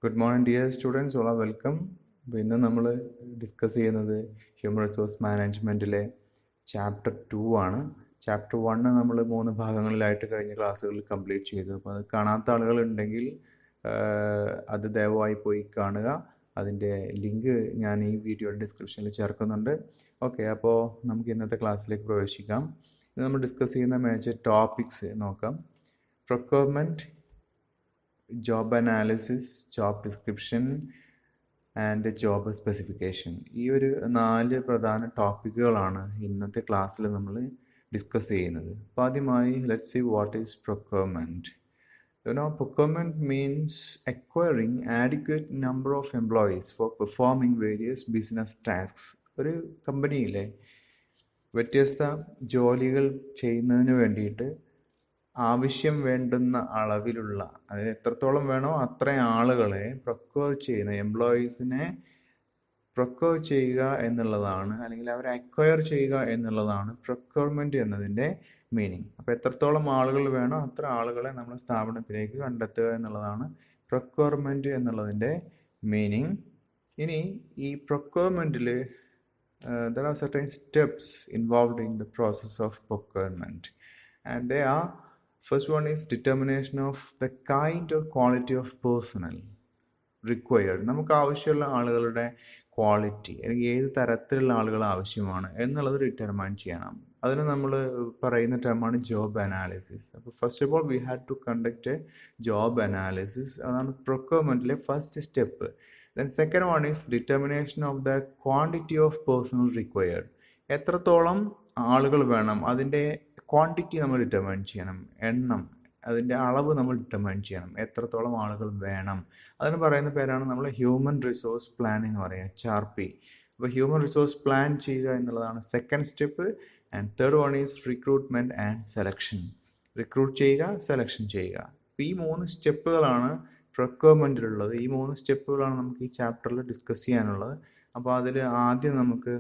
Good morning dear students, all welcome. ഇന്ന് നമ്മൾ discuss ചെയ്യുന്നത് ഹ്യൂമൻ റിസോഴ്സ് മാനേജ്മെൻറ്റിലെ ചാപ്റ്റർ 2 ആണ്. ചാപ്റ്റർ 1 നമ്മൾ 3 ഭാഗങ്ങളിലായിട്ട് കഴിഞ്ഞ ക്ലാസ്സുകളിൽ കംപ്ലീറ്റ് ചെയ്തു. അപ്പോൾ അത് കാണാത്ത ആളുകളുണ്ടെങ്കിൽ അത് ദയവായി പോയി കാണുക. അതിൻ്റെ ലിങ്ക് ഞാൻ ഈ വീഡിയോയുടെ ഡിസ്ക്രിപ്ഷനിൽ ചേർക്കുന്നുണ്ട്. ഓക്കെ, അപ്പോൾ നമുക്ക് ഇന്നത്തെ ക്ലാസ്സിലേക്ക് പ്രവേശിക്കാം. ഇത് നമ്മൾ ഡിസ്കസ് ചെയ്യുന്ന മേജർ ടോപ്പിക്സ് നോക്കാം. Procurement, job analysis, job description and job specification. ഈ ഒരു 4 പ്രധാന ടോപ്പിക്കുകളാണ് ഇന്നത്തെ ക്ലാസ്സിൽ നമ്മൾ ഡിസ്കസ് ചെയ്യുന്നത്. അപ്പോൾ ആദ്യമായി let's see what is procurement. Procurement means acquiring adequate number of employees for performing various business tasks. ഒരു കമ്പനിയിലെ വ്യത്യസ്ത ജോലികൾ ചെയ്യുന്നതിന് വേണ്ടിയിട്ട് ആവശ്യം വേണ്ടുന്ന അളവിലുള്ള, അതായത് എത്രത്തോളം വേണോ അത്രയും ആളുകളെ പ്രൊക്യൂർ ചെയ്യുന്ന, എംപ്ലോയീസിനെ പ്രൊക്യൂർ ചെയ്യുക എന്നുള്ളതാണ്, അല്ലെങ്കിൽ അവരെ അക്വയർ ചെയ്യുക എന്നുള്ളതാണ് പ്രൊക്യൂർമെൻറ്റ് എന്നതിൻ്റെ മീനിങ്. അപ്പോൾ എത്രത്തോളം ആളുകൾ വേണോ അത്ര ആളുകളെ നമ്മൾ സ്ഥാപനത്തിലേക്ക് കണ്ടെത്തുക എന്നുള്ളതാണ് പ്രൊക്യൂർമെൻറ്റ് എന്നുള്ളതിൻ്റെ മീനിങ്. ഇനി ഈ പ്രൊക്യൂർമെൻറ്റിൽ there are certain steps involved in the process of procurement, and they are, first one is determination of the kind or quality of personnel required. നമുക്ക് ആവശ്യമുള്ള ആളുകളുടെ ക്വാളിറ്റി, അല്ലെങ്കിൽ ഏത് തരത്തിലുള്ള ആളുകൾ ആവശ്യമാണ് എന്നുള്ളത് ഡിറ്റർമൈൻ ചെയ്യണം. അതിന് നമ്മൾ പറയുന്ന ടേമാണ് ജോബ് അനാലിസിസ്. അപ്പോൾ first of all we had to conduct a job analysis. അതാണ് പ്രൊക്യൂർമെൻറ്റിലെ first step. Then second one is determination of the quantity of personnel required. എത്രത്തോളം ആളുകൾ വേണം, അതിൻ്റെ ക്വാണ്ടിറ്റി നമ്മൾ ഡിറ്റർമൈൻ ചെയ്യണം. എണ്ണം, അതിൻ്റെ അളവ് നമ്മൾ ഡിറ്റർമൈൻ ചെയ്യണം. എത്രത്തോളം ആളുകൾ വേണം, അതിന് പറയുന്ന പേരാണ് നമ്മൾ ഹ്യൂമൻ റിസോഴ്സ് പ്ലാൻ എന്ന് പറയുക, HRP. അപ്പോൾ ഹ്യൂമൻ റിസോഴ്സ് പ്ലാൻ ചെയ്യുക എന്നുള്ളതാണ് second step. And third one is recruitment and selection. Recruit ചെയ്യുക, സെലക്ഷൻ ചെയ്യുക. അപ്പോൾ ഈ 3 സ്റ്റെപ്പുകളാണ് പ്രൊക്യൂർമെൻറ്റിലുള്ളത്. ഈ 3 സ്റ്റെപ്പുകളാണ് നമുക്ക് ഈ ചാപ്റ്ററിൽ ഡിസ്കസ് ചെയ്യാനുള്ളത്. അപ്പോൾ അതിൽ ആദ്യം നമുക്ക്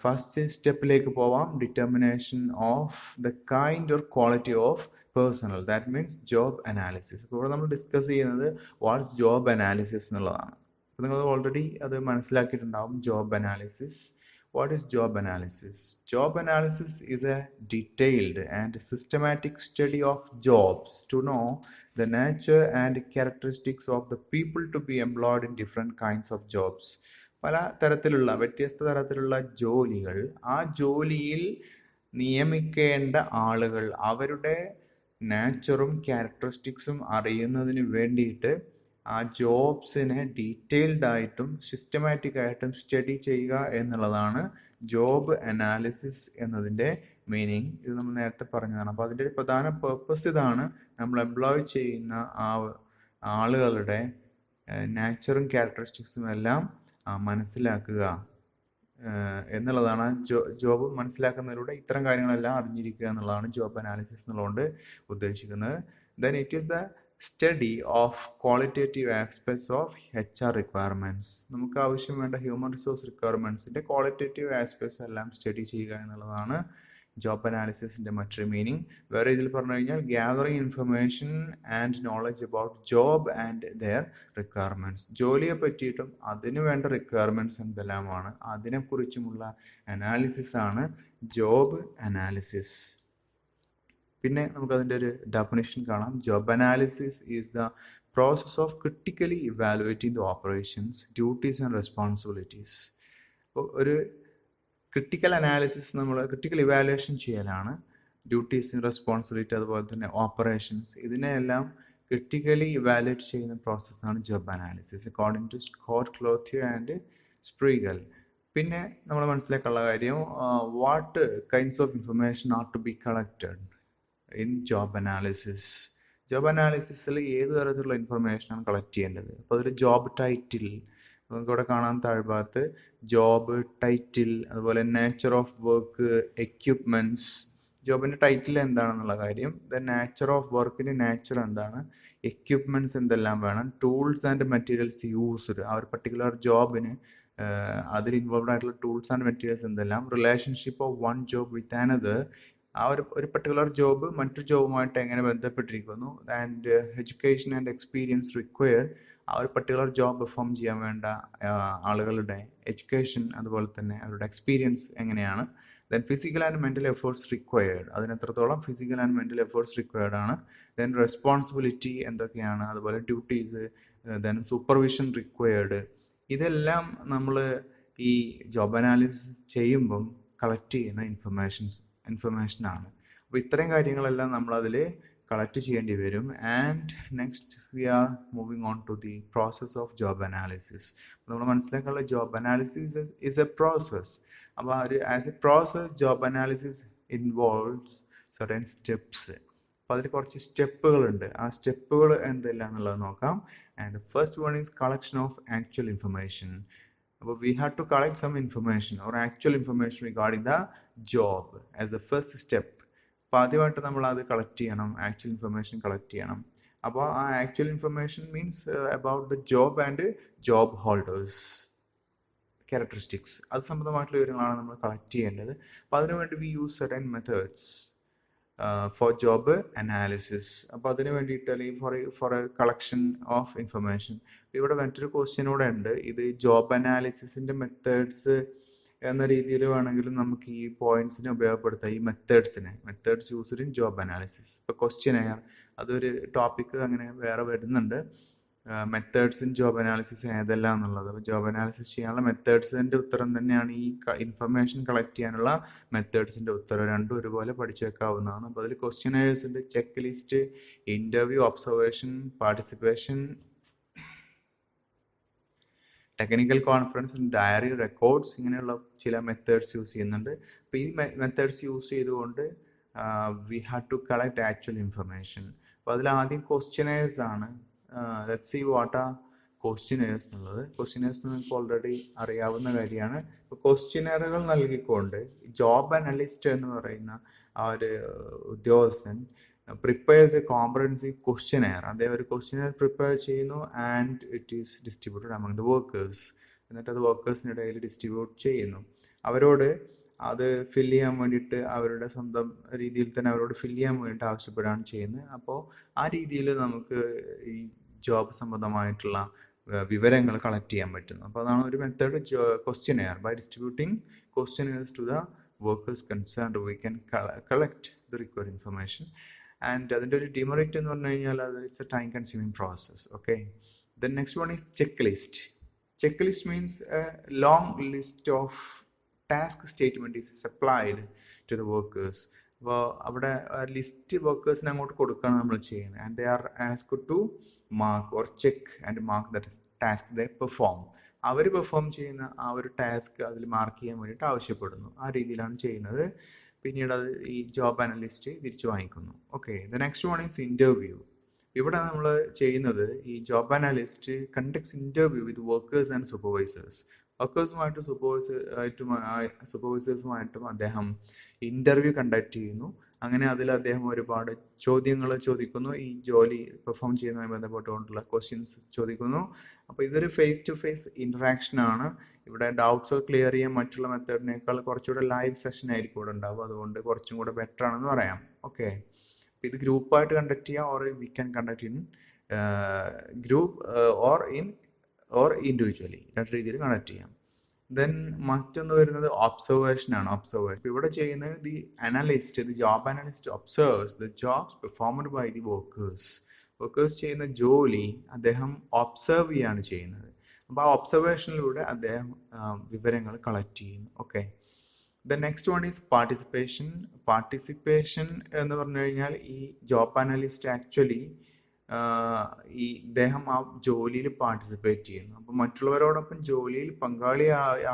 ഫസ്റ്റ് സ്റ്റെപ്പിലേക്ക് പോവാം. Determination of the kind or quality of personal, that means job analysis. അപ്പോൾ ഇവിടെ നമ്മൾ ഡിസ്കസ് ചെയ്യുന്നത് വാട്ട്സ് ജോബ് അനാലിസിസ് എന്നുള്ളതാണ്. അപ്പോൾ നിങ്ങൾ ഓൾറെഡി അത് മനസ്സിലാക്കിയിട്ടുണ്ടാവും. Job analysis. What is job analysis? Job analysis is a detailed and systematic study of jobs to know the nature and characteristics of the people to be employed in different kinds of jobs. പല തരത്തിലുള്ള, വ്യത്യസ്ത തരത്തിലുള്ള ജോലികൾ, ആ ജോലിയിൽ നിയമിക്കേണ്ട ആളുകൾ, അവരുടെ നാച്ചറും ക്യാരക്ടറിസ്റ്റിക്സും അറിയുന്നതിന് വേണ്ടിയിട്ട് ആ ജോബ്സിനെ ഡീറ്റെയിൽഡ് ആയിട്ടും സിസ്റ്റമാറ്റിക് ആയിട്ടും സ്റ്റഡി ചെയ്യുക എന്നുള്ളതാണ് ജോബ് അനാലിസിസ് എന്നതിൻ്റെ മീനിങ്. ഇത് നമ്മൾ നേരത്തെ പറഞ്ഞതാണ്. അപ്പോൾ അതിൻ്റെ ഒരു പ്രധാന പേർപ്പസ് ഇതാണ്. നമ്മൾ എംപ്ലോയ് ചെയ്യുന്ന ആ ആളുകളുടെ നാച്ചറും ക്യാരക്ടറിസ്റ്റിക്സും എല്ലാം മനസ്സിലാക്കുക എന്നുള്ളതാണ്. ജോബ് മനസ്സിലാക്കുന്നതിലൂടെ ഇത്തരം കാര്യങ്ങളെല്ലാം അറിഞ്ഞിരിക്കുക എന്നുള്ളതാണ് ജോബ് അനാലിസിസ് എന്നുള്ളതുകൊണ്ട് ഉദ്ദേശിക്കുന്നത്. Then it is the study of qualitative aspects of HR requirements. നമുക്ക് ആവശ്യം വേണ്ട ഹ്യൂമൻ റിസോഴ്സ് റിക്വയർമെൻറ്റ്സിൻ്റെ ക്വാളിറ്റേറ്റീവ് ആസ്പെക്ട്സ് എല്ലാം സ്റ്റഡി ചെയ്യുക എന്നുള്ളതാണ് ജോബ് അനാലിസിസിൻ്റെ മറ്റൊരു മീനിങ്. വേറെ ഇതിൽ പറഞ്ഞു കഴിഞ്ഞാൽ gathering information and knowledge about job and their requirements. ജോലിയെ പറ്റിയിട്ടും അതിന് വേണ്ട റിക്വയർമെൻറ്റ്സ് എന്തെല്ലാമാണ് അതിനെക്കുറിച്ചുമുള്ള അനാലിസിസ് ആണ് ജോബ് അനാലിസിസ്. പിന്നെ നമുക്കതിൻ്റെ ഒരു ഡെഫിനിഷൻ കാണാം. Job analysis is the process of critically evaluating the operations, duties and responsibilities. അപ്പോൾ ഒരു ക്രിട്ടിക്കൽ അനാലിസിസ്, നമ്മൾ ക്രിട്ടിക്കൽ ഇവാലുവേഷൻ ചെയ്യലാണ്. ഡ്യൂട്ടീസ്, റെസ്പോൺസിബിലിറ്റി, അതുപോലെ തന്നെ ഓപ്പറേഷൻസ്, ഇതിനെല്ലാം ക്രിട്ടിക്കലി ഇവാലുവേറ്റ് ചെയ്യുന്ന പ്രോസസ്സാണ് job analysis according to Scott, Clothier and Spriegel. പിന്നെ നമ്മൾ മനസ്സിലാക്കാനുള്ള കാര്യം, what kinds of information are to be collected in job analysis. Job അനാലിസിസിൽ ഏത് തരത്തിലുള്ള ഇൻഫർമേഷനാണ് കളക്ട് ചെയ്യേണ്ടത്. അപ്പോൾ അതിൽ ജോബ് ടൈറ്റിൽ, നമുക്കിവിടെ കാണാൻ താഴ്ഭാഗത്ത് ജോബ് ടൈറ്റിൽ, അതുപോലെ നേച്ചർ ഓഫ് വർക്ക്, എക്യുപ്മെൻറ്റ്സ്. ജോബിൻ്റെ ടൈറ്റിൽ എന്താണെന്നുള്ള കാര്യം, ദ നേച്ചർ ഓഫ് വർക്കിൻ്റെ നേച്ചർ എന്താണ്, എക്യുപ്മെൻറ്റ്സ് എന്തെല്ലാം വേണം, ടൂൾസ് ആൻഡ് മെറ്റീരിയൽസ് യൂസ്ഡ്, ആ ഒരു പർട്ടിക്കുലർ ജോബിന് അതിൽ ഇൻവോൾവ് ആയിട്ടുള്ള ടൂൾസ് ആൻഡ് മെറ്റീരിയൽസ് എന്തെല്ലാം, relationship of one job with another, ആ ഒരു പർട്ടിക്കുലർ ജോബ് മറ്റൊരു ജോബുമായിട്ട് എങ്ങനെ ബന്ധപ്പെട്ടിരിക്കുന്നു, and education and experience required, ആ ഒരു പർട്ടിക്കുലർ ജോബ് പെർഫോം ചെയ്യാൻ വേണ്ട ആളുകളുടെ എഡ്യൂക്കേഷൻ അതുപോലെ തന്നെ അവരുടെ എക്സ്പീരിയൻസ് എങ്ങനെയാണ്. Then physical and mental efforts required, അതിന് എത്രത്തോളം physical and mental efforts required ആണ്. ദെൻ റെസ്പോൺസിബിലിറ്റി എന്തൊക്കെയാണ്, അതുപോലെ ഡ്യൂട്ടീസ്, ദെൻ സൂപ്പർവിഷൻ റിക്വയർഡ്. ഇതെല്ലാം നമ്മൾ ഈ ജോബ് അനാലിസിസ് ചെയ്യുമ്പം കളക്ട് ചെയ്യുന്ന ഇൻഫർമേഷനാണ്. അപ്പോൾ ഇത്രയും കാര്യങ്ങളെല്ലാം നമ്മളതിൽ കളക്ട് ചെയ്യേണ്ടി വരും. And next we are moving on to the process of job analysis. നമ്മൾ മനസ്സിലാക്കാനുള്ള job analysis is a process. അപ്പോൾ as a process job analysis involves certain steps. അപ്പോൾ അതിൽ കുറച്ച് സ്റ്റെപ്പുകളുണ്ട്. ആ സ്റ്റെപ്പുകൾ എന്തെല്ലാം എന്നുള്ളത് നോക്കാം. And the first one is collection of actual information. അപ്പോൾ we have to collect some information or actual information regarding the job as the first step. അപ്പോൾ ആദ്യമായിട്ട് നമ്മൾ അത് കളക്ട് ചെയ്യണം, ആക്ച്വൽ ഇൻഫർമേഷൻ കളക്ട് ചെയ്യണം. അപ്പോൾ ആ actual information means about the job and job holders characteristics, അത് സംബന്ധമായിട്ടുള്ള വിവരങ്ങളാണ് നമ്മൾ കളക്ട് ചെയ്യേണ്ടത്. അപ്പോൾ അതിനുവേണ്ടി we use certain methods for job analysis. അപ്പോൾ അതിന് വേണ്ടിയിട്ട് അല്ലെങ്കിൽ for a collection of information. ഇവിടെ മറ്റൊരു ക്വസ്റ്റ്യൻ കൂടെ ഉണ്ട്. ഇത് ജോബ് അനാലിസിസിൻ്റെ മെത്തേഡ്സ് എന്ന രീതിയിൽ വേണമെങ്കിലും നമുക്ക് ഈ പോയിന്റ്സിനെ ഉപയോഗപ്പെടുത്താം. ഈ methods used in job analysis. ഇപ്പോൾ ക്വസ്റ്റ്യനെയർ അതൊരു ടോപ്പിക്ക് അങ്ങനെ വേറെ വരുന്നുണ്ട്. മെത്തേഡ്സ് ഇൻ ജോബ് അനാലിസിസ് ഏതെല്ലാം എന്നുള്ളത്. അപ്പോൾ ജോബ് അനാലിസിസ് ചെയ്യാനുള്ള മെത്തേഡ്സിൻ്റെ ഉത്തരം തന്നെയാണ് ഈ ഇൻഫർമേഷൻ കളക്ട് ചെയ്യാനുള്ള മെത്തേഡ്സിൻ്റെ ഉത്തരം. രണ്ടും ഒരുപോലെ പഠിച്ചു വെക്കാവുന്നതാണ്. അപ്പോൾ അതിൽ ക്വസ്റ്റ്യനേഴ്സിൻ്റെ check list, interview, observation, participation, technical conference, diary, records, ഇങ്ങനെയുള്ള ചില മെത്തേഡ്സ് യൂസ് ചെയ്യുന്നുണ്ട്. അപ്പോൾ ഈ മെത്തേഡ്സ് യൂസ് ചെയ്തുകൊണ്ട് we have to collect actual information. അപ്പോൾ അതിൽ ആദ്യം ക്വസ്റ്റ്യനേഴ്സ് ആണ്. Let's see what are questionnaires എന്നുള്ളത്. ക്വസ്റ്റ്യനേഴ്സ് നിങ്ങൾക്ക് ഓൾറെഡി അറിയാവുന്ന കാര്യമാണ്. ഇപ്പോൾ ക്വസ്റ്റ്യനറുകൾ നൽകിക്കൊണ്ട് ജോബ് അനലിസ്റ്റ് എന്ന് പറയുന്ന ആ ഒരു ഉദ്യോഗസ്ഥൻ പ്രിപ്പയർസ് എ കോംപ്രഹെൻസീവ് ക്വസ്റ്റ്യനെയർ. അദ്ദേഹം ഒരു ക്വസ്റ്റ്യനെയർ പ്രിപ്പയർ ചെയ്യുന്നു and it is distributed among the workers. എന്നിട്ട് അത് വർക്കേഴ്സിനിടയിൽ ഡിസ്ട്രിബ്യൂട്ട് ചെയ്യുന്നു. അവരോട് അത് ഫില്ല് ചെയ്യാൻ വേണ്ടിയിട്ട് അവരുടെ സ്വന്തം രീതിയിൽ തന്നെ അവരോട് ഫില്ല് ചെയ്യാൻ വേണ്ടിയിട്ട് ആവശ്യപ്പെടുകയാണ് ചെയ്യുന്നത്. അപ്പോൾ ആ രീതിയിൽ നമുക്ക് ഈ ജോബ് സംബന്ധമായിട്ടുള്ള വിവരങ്ങൾ കളക്ട് ചെയ്യാൻ പറ്റുന്നു. അപ്പോൾ അതാണ് ഒരു method, questionnaire. By distributing questionnaires to the workers concerned we can collect the required information. And അതിൻ്റെ ഒരു ഡിമെറിറ്റ് എന്ന് പറഞ്ഞു കഴിഞ്ഞാൽ അത് it's a time consuming process. Okay, then next one is check list. Check list means a long list of task statement is supplied to the workers. അപ്പോൾ അവിടെ list വർക്കേഴ്സിന് അങ്ങോട്ട് കൊടുക്കുകയാണ് നമ്മൾ ചെയ്യുന്നത്. And they are asked to mark or check and mark that task they perform. അവർ perform ചെയ്യുന്ന ആ ഒരു ടാസ്ക് അതിൽ മാർക്ക് ചെയ്യാൻ വേണ്ടിയിട്ട് ആവശ്യപ്പെടുന്നു. ആ രീതിയിലാണ് ചെയ്യുന്നത്. പിന്നീട് അത് ഈ ജോബ് അനലിസ്റ്റ് തിരിച്ചു വാങ്ങിക്കുന്നു. Okay, the next one is interview. ഇവിടെ നമ്മൾ ചെയ്യുന്നത് ഈ job analyst conducts interview with workers and supervisors. വർക്കേഴ്സുമായിട്ടും സൂപ്പർവൈസേഴ്സുമായിട്ടും അദ്ദേഹം ഇൻ്റർവ്യൂ കണ്ടക്ട് ചെയ്യുന്നു. അങ്ങനെ അതിൽ അദ്ദേഹം ഒരുപാട് ചോദ്യങ്ങൾ ചോദിക്കുന്നു. ഈ ജോലി പെർഫോം ചെയ്യുന്നതുമായി ബന്ധപ്പെട്ടുകൊണ്ടുള്ള ക്വസ്റ്റ്യൻസ് ചോദിക്കുന്നു. അപ്പോൾ ഇതൊരു ഫേസ് ടു ഫേസ് ഇൻട്രാക്ഷൻ ആണ്. ഇവിടെ ഡൗട്ട്സ് ക്ലിയർ ചെയ്യാൻ മറ്റുള്ള മെത്തേഡിനേക്കാൾ കുറച്ചുകൂടെ ലൈവ് സെഷൻ ആയിരിക്കും ഇവിടെ ഉണ്ടാവും. അതുകൊണ്ട് കുറച്ചും കൂടെ ബെറ്റർ ആണെന്ന് പറയാം. ഓക്കെ, ഇത് ഗ്രൂപ്പായിട്ട് കണ്ടക്ട് ചെയ്യാം, or we can conduct in group or individually. രണ്ട് രീതിയിൽ കണക്ട് ചെയ്യാം. ദെൻ മറ്റൊന്ന് വരുന്നത് ഒബ്സർവേഷൻ ആണ്. ഒബ്സർവേഷൻ ഇവിടെ ചെയ്യുന്നത് the job analyst observers the jobs performed by the workers ചെയ്യുന്ന ജോലി അദ്ദേഹം ഒബ്സർവ് ചെയ്യാണ് ചെയ്യുന്നത്. അപ്പോൾ ആ ഒബ്സർവേഷനിലൂടെ അദ്ദേഹം വിവരങ്ങൾ കളക്ട് ചെയ്യുന്നു. Okay, the next one is participation. Participation എന്ന് പറഞ്ഞു കഴിഞ്ഞാൽ ഈ ജോബ് അനലിസ്റ്റ് ആക്ച്വലി ഇദ്ദേഹം ആ ജോലിയിൽ പാർട്ടിസിപ്പേറ്റ് ചെയ്യുന്നു. അപ്പോൾ മറ്റുള്ളവരോടൊപ്പം ജോലിയിൽ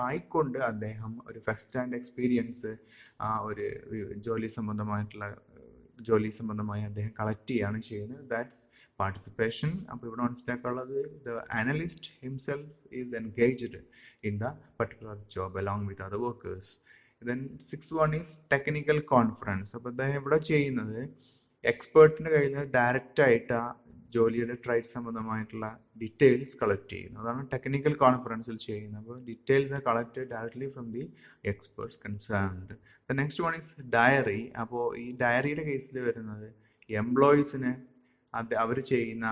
ആയിക്കൊണ്ട് അദ്ദേഹം ഒരു ഫസ്റ്റ് ഹാൻഡ് എക്സ്പീരിയൻസ് ആ ഒരു ജോലി സംബന്ധമായി അദ്ദേഹം കളക്ട് ചെയ്യാണ് ചെയ്യുന്നത്. That's participation. അപ്പോൾ ഇവിടെ മനസ്സിലാക്കാനുള്ളത് the analyst himself is engaged in the particular job along with other workers. Then six one is technical conference. അപ്പോൾ അദ്ദേഹം ഇവിടെ ചെയ്യുന്നത് എക്സ്പേർട്ടിൻ്റെ കയ്യിൽ നിന്ന് ഡയറക്റ്റായിട്ട് ആ ജോലിയുടെ ട്രേഡ് സംബന്ധമായിട്ടുള്ള ഡീറ്റെയിൽസ് കളക്ട് ചെയ്യുന്നു. അതാണ് ടെക്നിക്കൽ കോൺഫറൻസിൽ ചെയ്യുന്നത്. അപ്പോൾ details are collected directly from the experts concerned. The next one is diary. അപ്പോൾ ഈ ഡയറിയുടെ കേസിൽ വരുന്നത് എംപ്ലോയീസിന് അവർ ചെയ്യുന്ന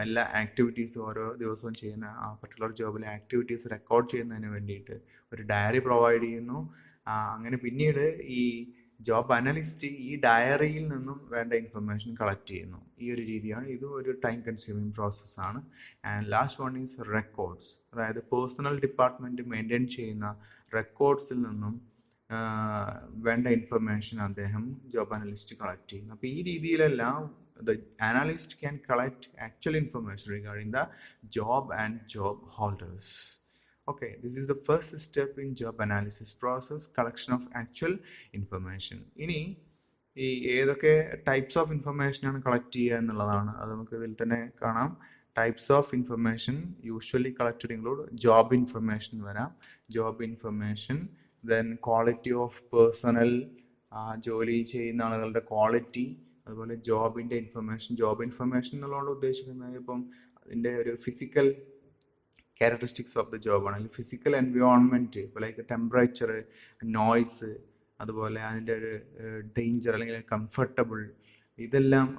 എല്ലാ ആക്ടിവിറ്റീസും ഓരോ ദിവസവും ചെയ്യുന്ന ആ പർട്ടിക്കുലർ ജോബിലെ ആക്ടിവിറ്റീസ് റെക്കോർഡ് ചെയ്യുന്നതിന് വേണ്ടിയിട്ട് ഒരു ഡയറി പ്രൊവൈഡ് ചെയ്യുന്നു. അങ്ങനെ പിന്നീട് ഈ ജോബ് അനലിസ്റ്റ് ഈ ഡയറിയിൽ നിന്നും വേണ്ട ഇൻഫർമേഷൻ കളക്ട് ചെയ്യുന്നു. ഈ ഒരു രീതിയാണ്. ഇത് ഒരു ടൈം കൺസ്യൂമിങ് പ്രോസസ്സാണ്. And last one is records. അതായത് പേഴ്സണൽ ഡിപ്പാർട്ട്മെൻറ്റ് മെയിൻറ്റെയിൻ ചെയ്യുന്ന റെക്കോർഡ്സിൽ നിന്നും വേണ്ട ഇൻഫർമേഷൻ അദ്ദേഹം ജോബ് അനലിസ്റ്റ് കളക്ട് ചെയ്യുന്നു. അപ്പോൾ ഈ രീതിയിലെല്ലാം the analyst can collect actual information regarding the job and job holders. Okay, this is the first step in job analysis process, collection of actual information. ഇനി ഈ ഏതൊക്കെ ടൈപ്സ് ഓഫ് ഇൻഫർമേഷനാണ് കളക്ട് ചെയ്യുക എന്നുള്ളതാണ്. അത് നമുക്ക് ഇതിൽ തന്നെ കാണാം. Types of information usually collected include job information വരാം, job information, then quality of personnel, ജോലി ചെയ്യുന്ന ആളുകളുടെ ക്വാളിറ്റി, അതുപോലെ ജോബിൻ്റെ ഇൻഫർമേഷൻ. ജോബ് ഇൻഫർമേഷൻ എന്നുള്ളതുകൊണ്ട് ഉദ്ദേശിക്കുന്നത് ഇപ്പം അതിൻ്റെ ഒരു ഫിസിക്കൽ ക്യാരക്ടറിസ്റ്റിക്സ് ഓഫ് ദ ജോബാണ്, അല്ലെങ്കിൽ ഫിസിക്കൽ എൻവയോൺമെൻറ്റ്, ഇപ്പോൾ ലൈക്ക് ടെമ്പറേച്ചർ, നോയ്സ്, അതുപോലെ അതിൻ്റെ ഒരു ഡേഞ്ചർ അല്ലെങ്കിൽ കംഫർട്ടബിൾ, ഇതെല്ലാം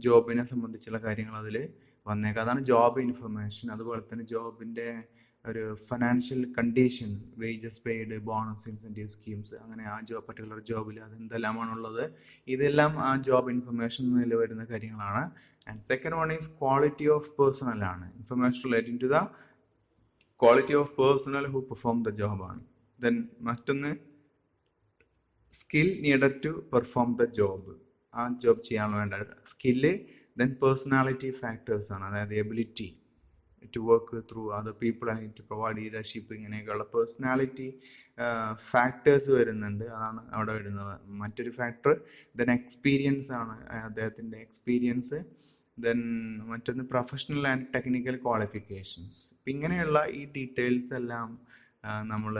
ജോബിനെ സംബന്ധിച്ചുള്ള കാര്യങ്ങൾ അതിൽ വന്നേക്കാം. അതാണ് ജോബ് ഇൻഫർമേഷൻ. അതുപോലെ തന്നെ ജോബിൻ്റെ ഒരു financial condition, wages paid, bonus, incentive schemes, അങ്ങനെ ആ പർട്ടിക്കുലർ ജോബിൽ അതെന്തെല്ലാമാണുള്ളത്, ഇതെല്ലാം ആ ജോബ് ഇൻഫർമേഷൻ എന്നതിൽ വരുന്ന കാര്യങ്ങളാണ്. And second one is quality of personnel ആണ്. Information relating to the quality of personnel who perform the job ആണ്. ദെൻ മറ്റൊന്ന് skill needed to perform the job, ആ ജോബ് ചെയ്യാൻ വേണ്ട സ്കില്ല്. ദെൻ പേഴ്സണാലിറ്റി ഫാക്ടേഴ്സ് ആണ്, അതായത് ability to work through other people and to provide leadership, ഇങ്ങനെയൊക്കെയുള്ള personality factors വരുന്നുണ്ട്. അതാണ് അവിടെ വരുന്നത് മറ്റൊരു ഫാക്ടർ. ദെൻ എക്സ്പീരിയൻസ് ആണ്, അദ്ദേഹത്തിൻ്റെ എക്സ്പീരിയൻസ്. ദെൻ മറ്റൊന്ന് പ്രൊഫഷണൽ ആൻഡ് ടെക്നിക്കൽ ക്വാളിഫിക്കേഷൻസ്. ഇപ്പം ഇങ്ങനെയുള്ള ഈ ഡീറ്റെയിൽസ് എല്ലാം നമ്മൾ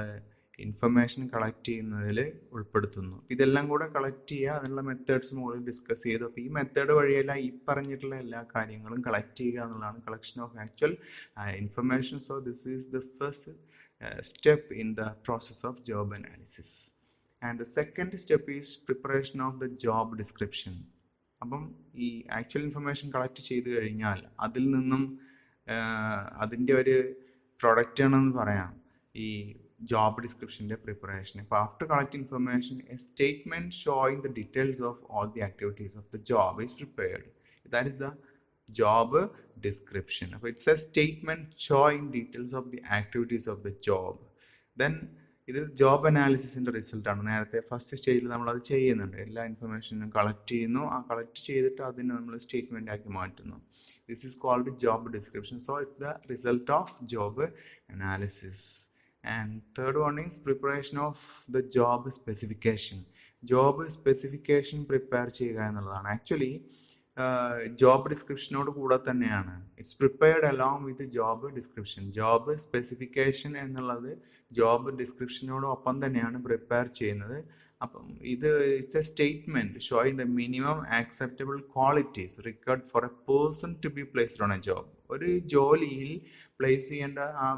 ഇൻഫർമേഷൻ കളക്ട് ചെയ്യുന്നതിൽ ഉൾപ്പെടുത്തുന്നു. ഇതെല്ലാം കൂടെ കളക്ട് ചെയ്യുക, അതിനുള്ള മെത്തേഡ്സ് മുകളിൽ ഡിസ്കസ് ചെയ്തു. അപ്പോൾ ഈ മെത്തേഡ് വഴിയല്ല ഈ പറഞ്ഞിട്ടുള്ള എല്ലാ കാര്യങ്ങളും കളക്ട് ചെയ്യുക എന്നുള്ളതാണ് collection of actual information. So this is the first step in the process of job analysis. And the second step is preparation of the job description. അപ്പം ഈ ആക്ച്വൽ ഇൻഫർമേഷൻ കളക്ട് ചെയ്ത് കഴിഞ്ഞാൽ അതിൽ നിന്നും അതിൻ്റെ ഒരു പ്രൊഡക്റ്റ് ആണെന്ന് പറയാം ഈ ജോബ് ഡിസ്ക്രിപ്ഷൻ്റെ പ്രിപ്പറേഷൻ. ഇപ്പോൾ after collecting information a statement showing the details of all the activities of the job is prepared. That is the job description. അപ്പോൾ it's a statement showing details of the activities of the job. Then ഇത് job അനാലിസിസിൻ്റെ റിസൾട്ടാണ്. നേരത്തെ first സ്റ്റേജിൽ നമ്മളത് ചെയ്യുന്നുണ്ട്. എല്ലാ ഇൻഫർമേഷനും collect ചെയ്യുന്നു. ആ കളക്ട് ചെയ്തിട്ട് അതിനെ നമ്മൾ സ്റ്റേറ്റ്മെൻ്റ് ആക്കി മാറ്റുന്നു. This is called job description. So it's the result of job analysis. And third one is preparation of the job specification. Job specification prepare ചെയ്യുക എന്നുള്ളതാണ്. ആക്ച്വലി ജോബ് ഡിസ്ക്രിപ്ഷനോട് കൂടെ തന്നെയാണ്. It's prepared along with job description. Job specification എന്നുള്ളത് job ഡിസ്ക്രിപ്ഷനോടൊപ്പം തന്നെയാണ് prepare ചെയ്യുന്നത്. അപ്പം ഇത് it's a statement showing the minimum acceptable qualities required for a person to be placed on a job. ഒരു ജോലിയിൽ പ്ലേസ് ചെയ്യേണ്ട ആ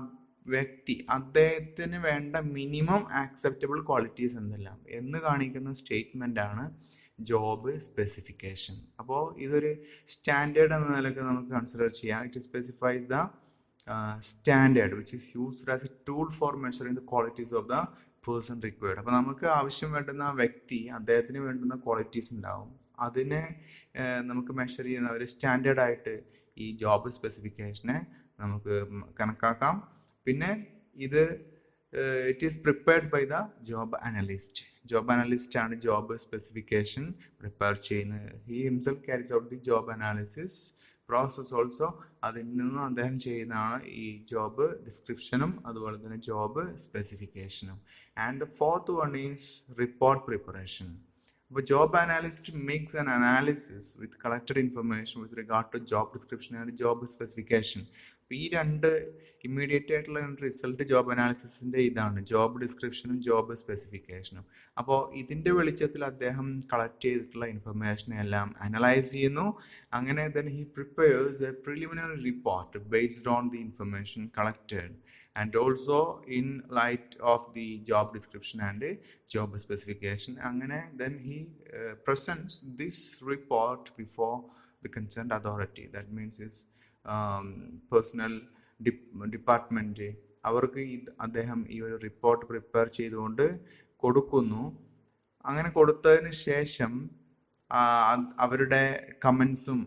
വ്യക്തി, അദ്ദേഹത്തിന് വേണ്ട മിനിമം ആക്സെപ്റ്റബിൾ ക്വാളിറ്റീസ് എന്തെല്ലാം എന്ന് കാണിക്കുന്ന സ്റ്റേറ്റ്മെൻ്റ് ആണ് ജോബ് സ്പെസിഫിക്കേഷൻ. അപ്പോൾ ഇതൊരു സ്റ്റാൻഡേർഡ് എന്ന നിലയ്ക്ക് നമുക്ക് കൺസിഡർ ചെയ്യാം. It specifies the standard which is used as A tool four measuring the qualities of the person required. അപ്പോൾ നമുക്ക് ആവശ്യം വേണ്ടുന്ന വ്യക്തി, അദ്ദേഹത്തിന് വേണ്ടുന്ന ക്വാളിറ്റീസ് ഉണ്ടാവും. അതിനെ നമുക്ക് മെഷർ ചെയ്യുന്ന ഒരു സ്റ്റാൻഡേർഡായിട്ട് ഈ ജോബ് സ്പെസിഫിക്കേഷനെ നമുക്ക് കണക്കാക്കാം. പിന്നെ ഇത് it is prepared by the job analyst. Job analyst ആണ് ജോബ് സ്പെസിഫിക്കേഷൻ പ്രിപ്പയർ ചെയ്യുന്നത്. He himself carries out the job analysis process also. അതിൽ നിന്നും അദ്ദേഹം ചെയ്യുന്നതാണ് ഈ ജോബ് ഡിസ്ക്രിപ്ഷനും അതുപോലെ തന്നെ ജോബ് സ്പെസിഫിക്കേഷനും. And the fourth one is report preparation. അപ്പോൾ job analyst makes an analysis with collected information with regard to job description and job specification. അപ്പോൾ ഈ രണ്ട് ഇമ്മീഡിയറ്റ് ആയിട്ടുള്ള റിസൾട്ട് ജോബ് അനാലിസിസിൻ്റെ ഇതാണ്, ജോബ് ഡിസ്ക്രിപ്ഷനും ജോബ് സ്പെസിഫിക്കേഷനും. അപ്പോൾ ഇതിൻ്റെ വെളിച്ചത്തിൽ അദ്ദേഹം കളക്ട് ചെയ്തിട്ടുള്ള ഇൻഫർമേഷനെ എല്ലാം അനലൈസ് ചെയ്യുന്നു. അങ്ങനെ then he prepares a preliminary report based on the information collected and also in light of the job description and job specification. അങ്ങനെ then he presents this report before the concerned authority, that means his personal department. അവർക്ക് അദ്ദേഹം ഈ ഒരു report prepare ചെയ്തുകൊണ്ട് കൊടുക്കുന്നു. അങ്ങനെ കൊടുത്തതിന് ശേഷം അവരുടെ കമൻസും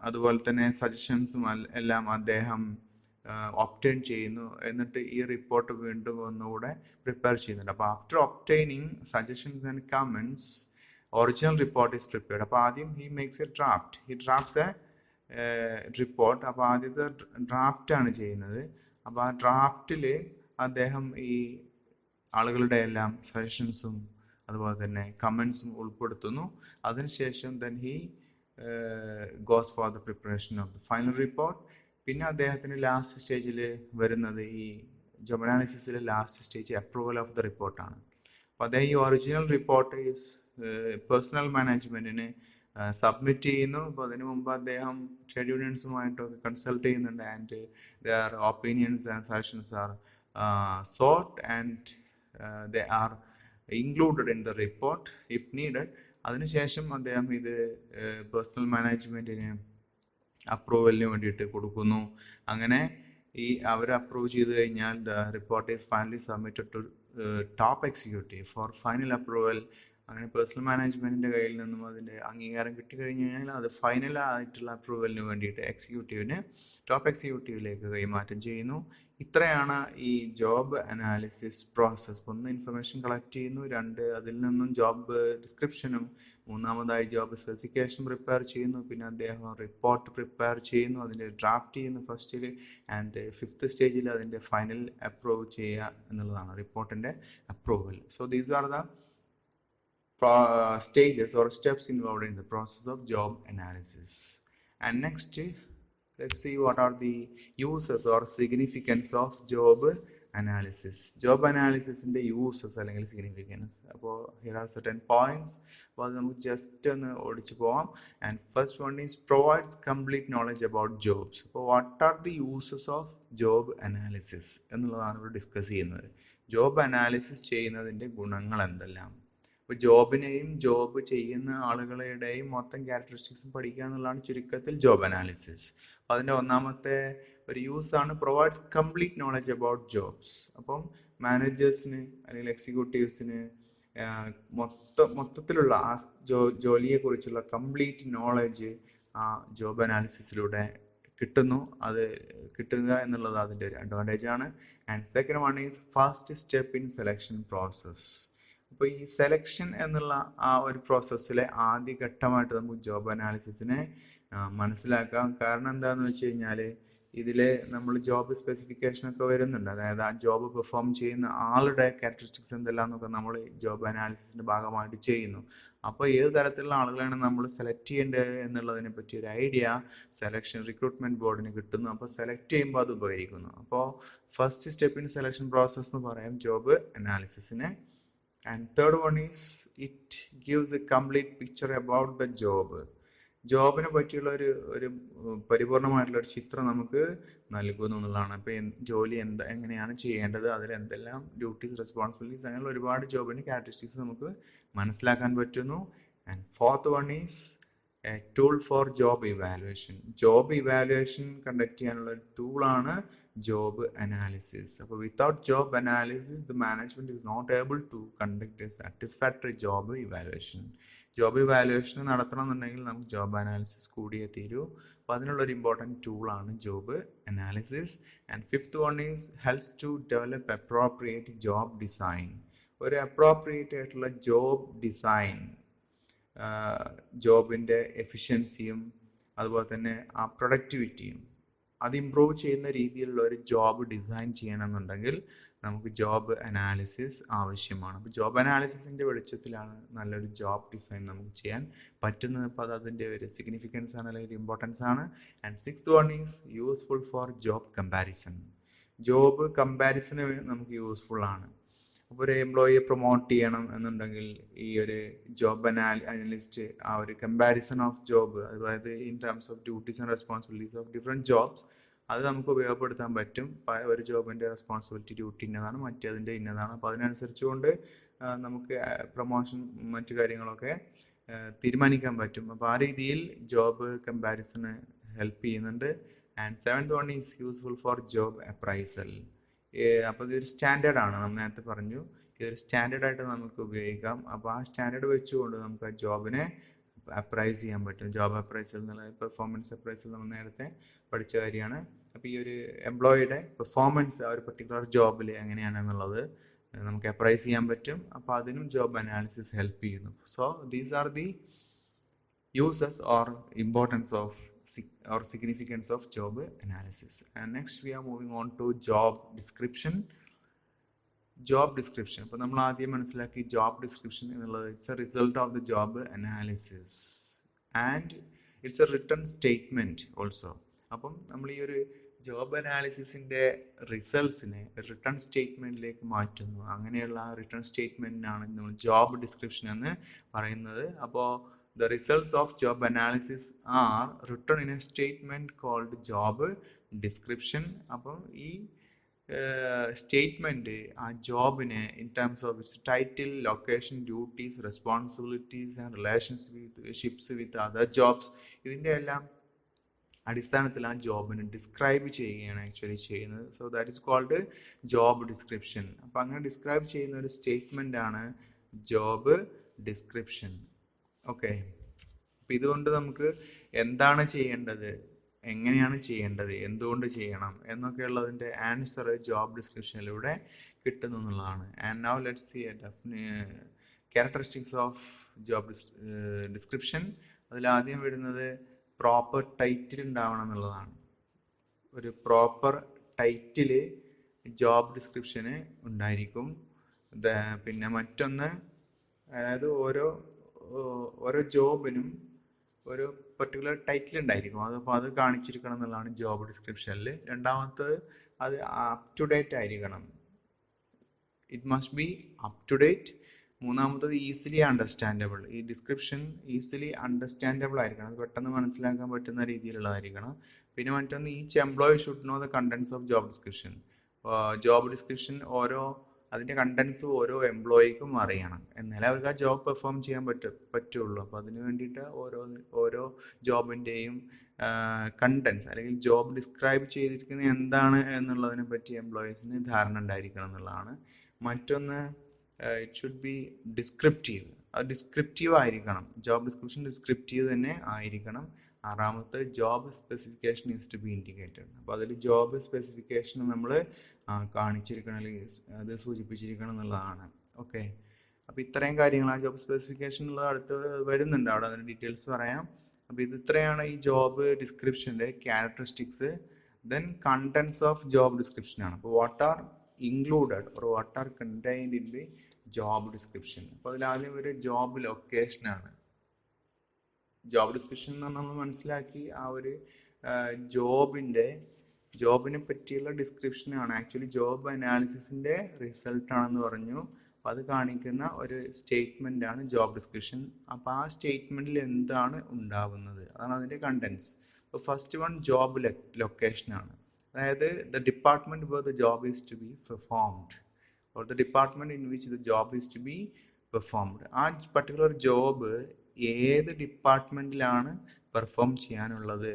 അതുപോലെ തന്നെ സജഷൻസും എല്ലാം അദ്ദേഹം ഒബ്റ്റെയിൻ ചെയ്യുന്നു. എന്നിട്ട് ഈ റിപ്പോർട്ട് വീണ്ടും ഒന്നുകൂടെ പ്രിപ്പയർ ചെയ്യുന്നുണ്ട്. അപ്പോൾ after obtaining suggestions and comments original report is prepared. അപ്പോൾ ആദ്യം he makes A draft, he drafts A report. അപ്പോൾ ആദ്യത്തെ ഡ്രാഫ്റ്റാണ് ചെയ്യുന്നത്. അപ്പോൾ ആ ഡ്രാഫ്റ്റിൽ അദ്ദേഹം ഈ ആളുകളുടെ എല്ലാം സജഷൻസും അതുപോലെ തന്നെ കമൻസും ഉൾപ്പെടുത്തുന്നു. അതിനുശേഷം then he goes for the preparation of the final report. പിന്നെ അദ്ദേഹത്തിന് ലാസ്റ്റ് സ്റ്റേജിൽ വരുന്നത് ഈ ജോബ് അനാലിസിസിലെ last stage approval of the റിപ്പോർട്ടാണ്. അപ്പോൾ അദ്ദേഹം ഈ ഒറിജിനൽ റിപ്പോർട്ട് ഈസ് പേഴ്സണൽ മാനേജ്മെൻറ്റിന് സബ്മിറ്റ് ചെയ്യുന്നു. അപ്പോൾ അതിനു മുമ്പ് അദ്ദേഹം ട്രേഡ് യൂണിയൻസുമായിട്ടൊക്കെ കൺസൾട്ട് ചെയ്യുന്നുണ്ട്. And their opinions and suggestions are sought and they are included in the report if needed. അതിനുശേഷം അദ്ദേഹം ഇത് പേഴ്സണൽ മാനേജ്മെൻറ്റിന് അപ്രൂവലിന് വേണ്ടിയിട്ട് കൊടുക്കുന്നു. അങ്ങനെ ഈ അവർ അപ്രൂവ് ചെയ്ത് കഴിഞ്ഞാൽ the report is finally submitted to top executive for final approval. അങ്ങനെ പേഴ്സണൽ മാനേജ്മെൻറ്റിൻ്റെ കയ്യിൽ നിന്നും അതിൻ്റെ അംഗീകാരം കിട്ടിക്കഴിഞ്ഞ് കഴിഞ്ഞാൽ അത് ഫൈനൽ ആയിട്ടുള്ള അപ്രൂവലിന് വേണ്ടിയിട്ട് എക്സിക്യൂട്ടീവിന് ടോപ്പ് എക്സിക്യൂട്ടീവിലേക്ക് കൈമാറ്റം ചെയ്യുന്നു. ഇത്രയാണ് ഈ ജോബ് അനാലിസിസ് പ്രോസസ്സ്. ഒന്ന് ഇൻഫർമേഷൻ കളക്ട് ചെയ്യുന്നു, രണ്ട് അതിൽ നിന്നും ജോബ് ഡിസ്ക്രിപ്ഷനും, മൂന്നാമതായി ജോബ് സ്പെസിഫിക്കേഷൻ പ്രിപ്പയർ ചെയ്യുന്നു, പിന്നെ അദ്ദേഹം റിപ്പോർട്ട് പ്രിപ്പയർ ചെയ്യുന്നു, അതിൻ്റെ ഡ്രാഫ്റ്റ് ചെയ്യുന്നു ഫസ്റ്റിൽ, ആൻഡ് ഫിഫ്ത്ത് സ്റ്റേജിൽ അതിൻ്റെ ഫൈനൽ അപ്രൂവ് ചെയ്യുക എന്നുള്ളതാണ് റിപ്പോർട്ടിൻ്റെ approval. So these are the stages or steps involved in the process of job analysis. And next, let's see what are the uses or significance of job analysis. Job analysis in the uses അല്ലെങ്കിൽ significance. അപ്പോൾ here are certain points. അപ്പോൾ അത് നമുക്ക് just ഒന്ന് ഓടിച്ചു പോവാം. And first one is provides complete knowledge about jobs. അപ്പോൾ what are the uses of job analysis എന്നുള്ളതാണ് ഇവിടെ ഡിസ്കസ് ചെയ്യുന്നത്. ജോബ് അനാലിസിസ് ചെയ്യുന്നതിൻ്റെ ഗുണങ്ങൾ എന്തെല്ലാം? അപ്പോൾ ജോബിനെയും ജോബ് ചെയ്യുന്ന ആളുകളുടെയും മൊത്തം ക്യാരക്ടറിസ്റ്റിക്സും പഠിക്കുക എന്നുള്ളതാണ് ചുരുക്കത്തിൽ ജോബ് അനാലിസിസ്. അപ്പോൾ അതിൻ്റെ ഒന്നാമത്തെ ഒരു യൂസാണ് provides complete knowledge about jobs. അപ്പം മാനേജേഴ്സിന് അല്ലെങ്കിൽ എക്സിക്യൂട്ടീവ്സിന് മൊത്തത്തിലുള്ള ആ ജോലിയെക്കുറിച്ചുള്ള കംപ്ലീറ്റ് നോളജ് ആ ജോബ് അനാലിസിസിലൂടെ കിട്ടുന്നു. അത് കിട്ടുക എന്നുള്ളത് അതിൻ്റെ ഒരു അഡ്വാൻറ്റേജ് ആണ്. And second one is first step in selection process. അപ്പോൾ ഈ സെലക്ഷൻ എന്നുള്ള ആ ഒരു പ്രോസസ്സിലെ ആദ്യ ഘട്ടമായിട്ട് നമുക്ക് ജോബ് അനാലിസിസിനെ മനസ്സിലാക്കാം. കാരണം എന്താണെന്ന് വെച്ച് കഴിഞ്ഞാൽ ഇതിൽ നമ്മൾ ജോബ് സ്പെസിഫിക്കേഷനൊക്കെ വരുന്നുണ്ട്. അതായത് ആ ജോബ് പെർഫോം ചെയ്യുന്ന ആളുടെ ക്യാരക്ടറിസ്റ്റിക്സ് എന്തെല്ലാം എന്നൊക്കെ നമ്മൾ ജോബ് അനാലിസിസിൻ്റെ ഭാഗമായിട്ട് ചെയ്യുന്നു. അപ്പോൾ ഏത് തരത്തിലുള്ള ആളുകളാണ് നമ്മൾ സെലക്ട് ചെയ്യേണ്ടത് എന്നുള്ളതിനെ പറ്റി ഒരു ഐഡിയ സെലക്ഷൻ റിക്രൂട്ട്മെൻറ്റ് ബോർഡിന് കിട്ടുന്നു. അപ്പോൾ സെലക്ട് ചെയ്യുമ്പോൾ അത് ഉപകരിക്കുന്നു. അപ്പോൾ first step in selection process എന്ന് പറയാം job അനാലിസിസിനെ. And third one is it gives a complete picture about the job. ജോബിനെ പറ്റിയുള്ള ഒരു പരിപൂർണമായിട്ടുള്ള ഒരു ചിത്രം നമുക്ക് നൽകുന്നു എന്നുള്ളതാണ്. അപ്പോൾ ജോലി എങ്ങനെയാണ് ചെയ്യേണ്ടത്, അതിൽ എന്തെല്ലാം ഡ്യൂട്ടീസ് റെസ്പോൺസിബിലിറ്റീസ്, അങ്ങനെയുള്ള ഒരുപാട് ജോബിൻ്റെ ക്യാരക്ടറിസ്റ്റിക്സ് നമുക്ക് മനസ്സിലാക്കാൻ പറ്റുന്നു. And fourth one is a tool for job evaluation. Job evaluation conduct ചെയ്യാനുള്ള ഒരു ടൂളാണ് ജോബ് അനാലിസിസ്. അപ്പോൾ without job analysis the management is not able to conduct a satisfactory job evaluation. Job evaluation നടത്തണം എന്നുണ്ടെങ്കിൽ നമുക്ക് ജോബ് അനാലിസിസ് കൂടിയേ തീരൂ. അപ്പോൾ അതിനുള്ളൊരു ഇമ്പോർട്ടൻറ്റ് ടൂളാണ് job analysis. And fifth one is helps to develop appropriate job design. ഒരു appropriate ആയിട്ടുള്ള ജോബ് ഡിസൈൻ ജോബിൻ്റെ എഫിഷ്യൻസിയും അതുപോലെ തന്നെ ആ പ്രൊഡക്ടിവിറ്റിയും അത് ഇമ്പ്രൂവ് ചെയ്യുന്ന രീതിയിലുള്ള ഒരു ജോബ് ഡിസൈൻ ചെയ്യണമെന്നുണ്ടെങ്കിൽ നമുക്ക് ജോബ് അനാലിസിസ് ആവശ്യമാണ്. അപ്പോൾ ജോബ് അനാലിസിസിൻ്റെ വെളിച്ചത്തിലാണ് നല്ലൊരു ജോബ് ഡിസൈൻ നമുക്ക് ചെയ്യാൻ പറ്റുന്നത്. അപ്പോൾ അത് അതിൻ്റെ ഒരു സിഗ്നിഫിക്കൻസ് ആണ്, അല്ലെങ്കിൽ ഇമ്പോർട്ടൻസ് ആണ്. And 6th one is useful for job comparison. Job കമ്പാരിസന് നമുക്ക് യൂസ്ഫുൾ ആണ്. അപ്പോൾ ഒരു എംപ്ലോയിയെ പ്രൊമോട്ട് ചെയ്യണം എന്നുണ്ടെങ്കിൽ ഈ ഒരു ജോബ് അനലിസ്റ്റ് ആ ഒരു കമ്പാരിസൺ ഓഫ് ജോബ്, അതായത് in terms of duties and responsibilities of different jobs, അത് നമുക്ക് ഉപയോഗപ്പെടുത്താൻ പറ്റും. ഒരു ജോബിൻ്റെ റെസ്പോൺസിബിലിറ്റി ഡ്യൂട്ടി ഇന്നതാണ്, മറ്റേതിൻ്റെ ഇന്നതാണ്. അപ്പോൾ അതിനനുസരിച്ചുകൊണ്ട് നമുക്ക് പ്രൊമോഷൻ മറ്റു കാര്യങ്ങളൊക്കെ തീരുമാനിക്കാൻ പറ്റും. അപ്പോൾ ആ രീതിയിൽ ജോബ് കമ്പാരിസണ് ഹെൽപ്പ് ചെയ്യുന്നുണ്ട്. And 7th one is useful for job appraisal. അപ്പോൾ ഇതൊരു സ്റ്റാൻഡേർഡാണ്, നമ്മൾ നേരത്തെ പറഞ്ഞു, ഇതൊരു സ്റ്റാൻഡേർഡായിട്ട് നമുക്ക് ഉപയോഗിക്കാം. അപ്പോൾ ആ സ്റ്റാൻഡേർഡ് വെച്ചുകൊണ്ട് നമുക്ക് ആ ജോബിനെ അപ്രൈസ് ചെയ്യാൻ പറ്റും. ജോബ് അപ്രൈസൽ എന്നുള്ള പെർഫോമൻസ് അപ്രൈസൽ നമ്മൾ നേരത്തെ പഠിച്ച കാര്യമാണ്. അപ്പോൾ ഈ ഒരു എംപ്ലോയിയുടെ പെർഫോമൻസ് ആ ഒരു പർട്ടിക്കുലർ ജോബിൽ എങ്ങനെയാണെന്നുള്ളത് നമുക്ക് അപ്രൈസ് ചെയ്യാൻ പറ്റും. അപ്പോൾ അതിനും ജോബ് അനാലിസിസ് ഹെൽപ്പ് ചെയ്യുന്നു. So these are the uses or importance of or significance of job analysis. And next we are moving on to job description. Job description, അപ്പോൾ നമ്മൾ ആദ്യം മനസ്സിലാക്കി ജോബ് ഡിസ്ക്രിപ്ഷൻ എന്നുള്ളത് it's A result of the job analysis and it's A written statement also. അപ്പം നമ്മൾ ഈ ഒരു job അനാലിസിസിൻ്റെ റിസൾട്ട്സിനെ written സ്റ്റേറ്റ്മെൻറ്റിലേക്ക് മാറ്റുന്നു. അങ്ങനെയുള്ള ആ റിട്ടൺ സ്റ്റേറ്റ്മെൻറ്റിനാണ് നമ്മൾ ജോബ് ഡിസ്ക്രിപ്ഷൻ എന്ന് പറയുന്നത്. അപ്പോൾ the results of job analysis are written in a statement called job description. അപ്പം ഈ സ്റ്റേറ്റ്മെൻറ്റ് ആ ജോബിനെ in terms of its title, location, duties, responsibilities and relationships with other jobs, ഇതിൻ്റെ എല്ലാം അടിസ്ഥാനത്തിൽ ആ ജോബിനെ ഡിസ്ക്രൈബ് ചെയ്യുകയാണ് ആക്ച്വലി ചെയ്യുന്നത്. So that is called job description. അപ്പം അങ്ങനെ ഡിസ്ക്രൈബ് ചെയ്യുന്ന ഒരു സ്റ്റേറ്റ്മെൻ്റ് ആണ് ജോബ് ഡിസ്ക്രിപ്ഷൻ. ഓക്കെ, അപ്പം ഇതുകൊണ്ട് നമുക്ക് എന്താണ് ചെയ്യേണ്ടത്, എങ്ങനെയാണ് ചെയ്യേണ്ടത്, എന്തുകൊണ്ട് ചെയ്യണം എന്നൊക്കെയുള്ളതിൻ്റെ ആൻസർ ജോബ് ഡിസ്ക്രിപ്ഷനിലൂടെ കിട്ടുന്നു എന്നുള്ളതാണ്. And now let's see characteristics of job description. അതിലാദ്യം വരുന്നത് പ്രോപ്പർ ടൈറ്റിൽ ഉണ്ടാവണം എന്നുള്ളതാണ്. ഒരു പ്രോപ്പർ ടൈറ്റിൽ ജോബ് ഡിസ്ക്രിപ്ഷന് ഉണ്ടായിരിക്കും. പിന്നെ മറ്റൊന്ന്, അതായത് ഓരോ ജോബിനും ഒരു പർട്ടിക്കുലർ ടൈറ്റിൽ ഉണ്ടായിരിക്കും. അപ്പോൾ അത് കാണിച്ചിരിക്കണം എന്നുള്ളതാണ് ജോബ് ഡിസ്ക്രിപ്ഷനിൽ. രണ്ടാമത്തത് അത് അപ് ടു ഡേറ്റ് ആയിരിക്കണം. It must be up to date. മൂന്നാമത്തത് ഈസിലി അണ്ടർസ്റ്റാൻഡബിൾ. ഈ ഡിസ്ക്രിപ്ഷൻ ഈസിലി അണ്ടർസ്റ്റാൻഡബിൾ ആയിരിക്കണം, അത് പെട്ടെന്ന് മനസ്സിലാക്കാൻ പറ്റുന്ന രീതിയിലുള്ളതായിരിക്കണം. പിന്നെ മറ്റൊന്ന്, each employee should know the contents of job description. Job description അതിൻ്റെ കണ്ടൻസ് ഓരോ എംപ്ലോയിക്കും അറിയണം, എന്നാലേ അവർക്ക് ആ ജോബ് പെർഫോം ചെയ്യാൻ പറ്റുള്ളൂ. അപ്പോൾ അതിന് വേണ്ടിയിട്ട് ഓരോ ജോബിൻ്റെയും കണ്ടൻസ് അല്ലെങ്കിൽ ജോബ് ഡിസ്ക്രൈബ് ചെയ്തിരിക്കുന്നത് എന്താണ് എന്നുള്ളതിനെ പറ്റി എംപ്ലോയീസിന് ധാരണ ഉണ്ടായിരിക്കണം എന്നുള്ളതാണ്. മറ്റൊന്ന്, ഇറ്റ് ഷുഡ് ബി ഡിസ്ക്രിപ്റ്റീവ്. അത് ഡിസ്ക്രിപ്റ്റീവ് ആയിരിക്കണം, ജോബ് ഡിസ്ക്രിപ്ഷൻ ഡിസ്ക്രിപ്റ്റീവ് തന്നെ ആയിരിക്കണം. ആറാമത്തെ, job specification is to be indicated. അപ്പോൾ അതിൽ ജോബ് സ്പെസിഫിക്കേഷൻ നമ്മൾ കാണിച്ചിരിക്കണം, അല്ലെങ്കിൽ അത് സൂചിപ്പിച്ചിരിക്കണം എന്നുള്ളതാണ്. ഓക്കെ, അപ്പോൾ ഇത്രയും കാര്യങ്ങളാണ് ജോബ് സ്പെസിഫിക്കേഷൻ ഉള്ളത്. അടുത്ത് വരുന്നുണ്ട്, അവിടെ അതിൻ്റെ ഡീറ്റെയിൽസ് പറയാം. അപ്പോൾ ഇത്രയാണ് ഈ ജോബ് ഡിസ്ക്രിപ്ഷൻ്റെ characteristics. Then contents of job ഡിസ്ക്രിപ്ഷനാണ്. അപ്പോൾ what are included or what are contained in the job description. അപ്പോൾ അതിലാദ്യം ഒരു ജോബ് ലൊക്കേഷനാണ്. ജോബ് ഡിസ്ക്രിപ്ഷൻ എന്ന് പറഞ്ഞാൽ നമ്മൾ മനസ്സിലാക്കി ആ ഒരു ജോബിനെ പറ്റിയുള്ള ഡിസ്ക്രിപ്ഷനാണ്. ആക്ച്വലി ജോബ് അനാലിസിസിൻ്റെ റിസൾട്ടാണെന്ന് പറഞ്ഞു. അപ്പോൾ അത് കാണിക്കുന്ന ഒരു സ്റ്റേറ്റ്മെൻ്റ് ആണ് ജോബ് ഡിസ്ക്രിപ്ഷൻ. അപ്പോൾ ആ സ്റ്റേറ്റ്മെൻറ്റിൽ എന്താണ് ഉണ്ടാവുന്നത്, അതാണ് അതിൻ്റെ കണ്ടൻസ്. അപ്പോൾ ഫസ്റ്റ് വൺ ജോബ് ലൊക്കേഷനാണ്. അതായത് the department where the job is to be performed or the department in which the job is to be performed. ആ പർട്ടിക്കുലർ ജോബ് ഏത് ഡിപ്പാർട്ട്മെൻറ്റിലാണ് പെർഫോം ചെയ്യാനുള്ളത്